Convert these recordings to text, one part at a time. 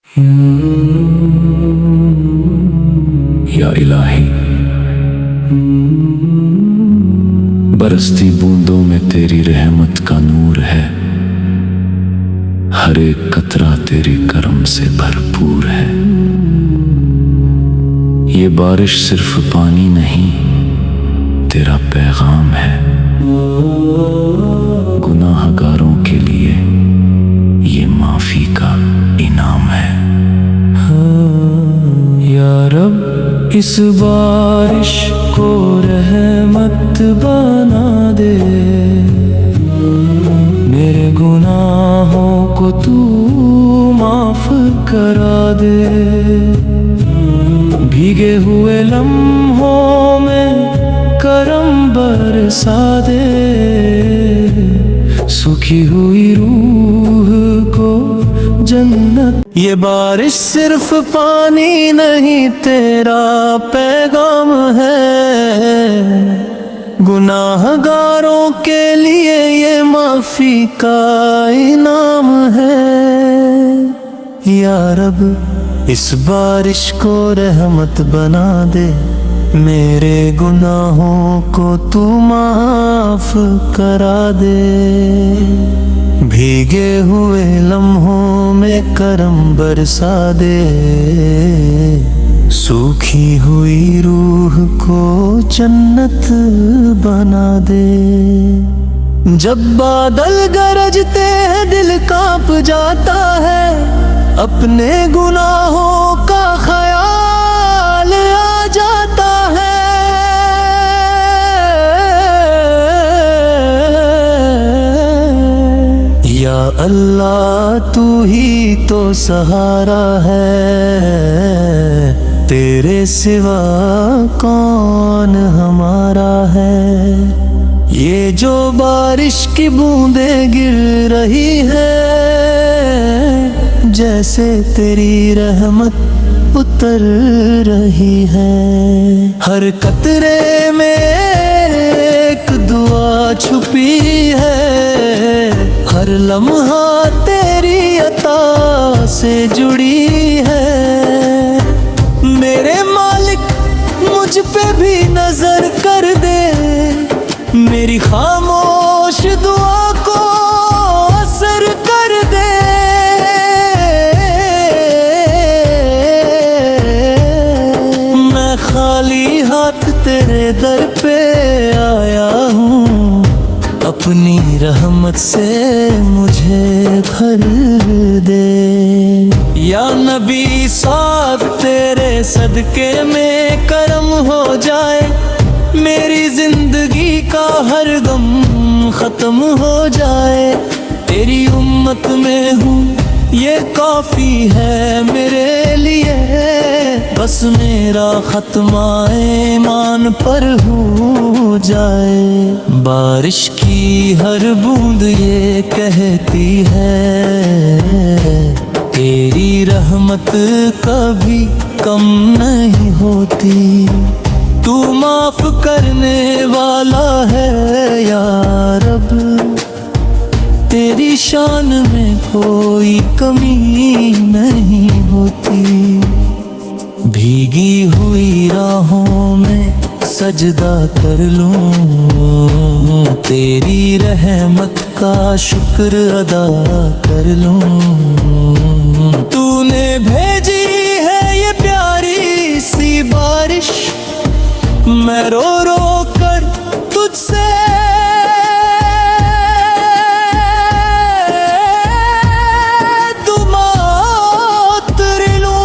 یا الہی، برستی بوندوں میں تیری رحمت کا نور ہے، ہر ایک قطرہ تیری کرم سے بھرپور ہے۔ یہ بارش صرف پانی نہیں، تیرا پیغام ہے، گناہ گاروں کے لیے یہ معافی کا انعام ہے۔ یا رب، اس بارش کو رحمت بنا دے، میرے گناہوں کو تو معاف کرا دے، بھیگے ہوئے لمحوں میں کرم برسا دے، سوکھی ہوئی روح کو جنت۔ یہ بارش صرف پانی نہیں، تیرا پیغام ہے، گناہ گاروں کے لیے یہ معافی کا انعام ہے۔ یا رب، اس بارش کو رحمت بنا دے، میرے گناہوں کو تو معاف کرا دے، بھیگے ہوئے لمحوں میں کرم برسا دے، سوکھی ہوئی روح کو جنت بنا دے۔ جب بادل گرجتے ہیں دل کانپ جاتا ہے، اپنے گناہوں کا خیال آ جاتا ہے، یا اللہ تو ہی تو سہارا ہے، تیرے سوا کون ہمارا ہے۔ یہ جو بارش کی بوندیں گر رہی ہے، جیسے تیری رحمت اتر رہی ہے، ہر قطرے میں ایک دعا چھپی ہے، ہر لمحہ تیری عطا سے جڑی ہے۔ میرے مالک، مجھ پہ بھی نظر کر دے، میری خاموش دعا کو اثر کر دے، میں خالی ہاتھ تیرے در پہ آیا ہوں، اپنی رحمت سے مجھے بھر دے۔ یا نبی صاحب، تیرے صدقے میں کرم ہو جائے، میری زندگی کا ہر غم ختم ہو جائے، تیری امت میں ہوں یہ کافی ہے میرے لیے، بس میرا ختمہ ایمان پر ہو جائے۔ بارش کی ہر بوند یہ کہتی ہے، تیری رحمت کبھی کم نہیں ہوتی، تو معاف کرنے والا ہے یا رب، تیری شان میں کوئی کمی نہیں ہوتی، بھیگی ہوئی راہوں میں سجدہ کر لوں، تیری رحمت کا شکر ادا کر لوں، تو نے بھیجی ہے یہ پیاری سی بارش، میں رو رو کر تجھ سے دماتر لوں،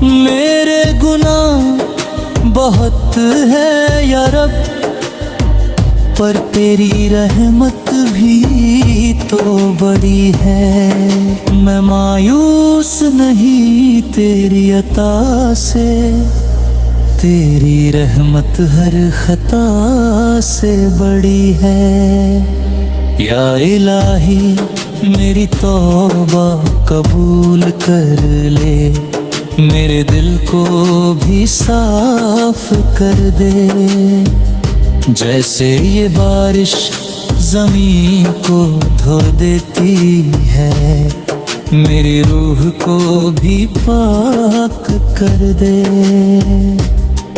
میرے گناہ بہت ہے یا رب، پر تیری رحمت بھی تو بڑی ہے، میں مایوس نہیں تیری عطا سے، تیری رحمت ہر خطا سے بڑی ہے۔ یا الہی، میری توبہ قبول کر لے، میرے دل کو بھی صاف کر دے، جیسے یہ بارش زمین کو دھو دیتی ہے، میری روح کو بھی پاک کر دے۔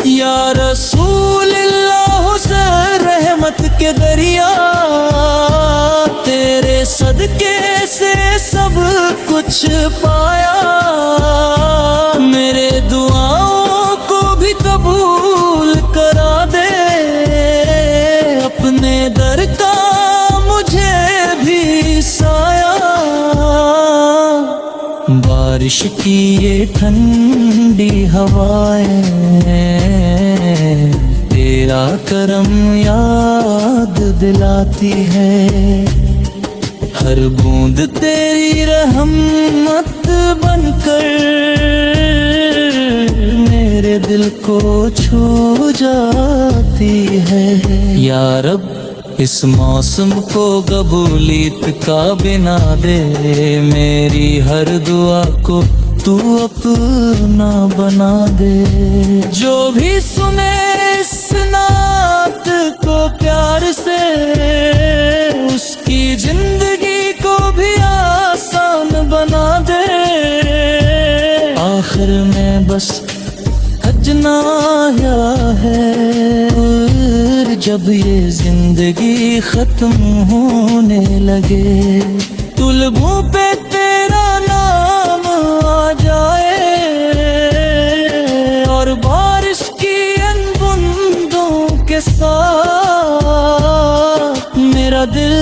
یا رسول اللہ حسین رحمت کے دریا، تیرے صدقے سے سب کچھ پایا، میرے دعاؤں کو بھی قبول کرا دے، اپنے در کا مجھے بھی سایہ۔ بارش کی یہ ٹھنڈی ہوائیں تیرا کرم یاد دلاتی ہے، ہر بوند تیری رحمت بن کر میرے دل کو چھو جاتی ہے۔ یا رب اس موسم کو قبولیت کا بنا دے، میری ہر دعا کو تو اپنا بنا دے۔ جو بھی سنے اس نعت کو پیار سے، اس کی زندگی کو بھی آسان بنا دے۔ آخر میں بس حجنا ہے، جب یہ زندگی ختم ہونے لگے، طلبوں پہ تیرا نام آ جائے، اور بارش کی ان بوندوں کے ساتھ میرا دل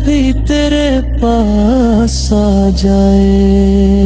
بھی تیرے پاس آ جائے۔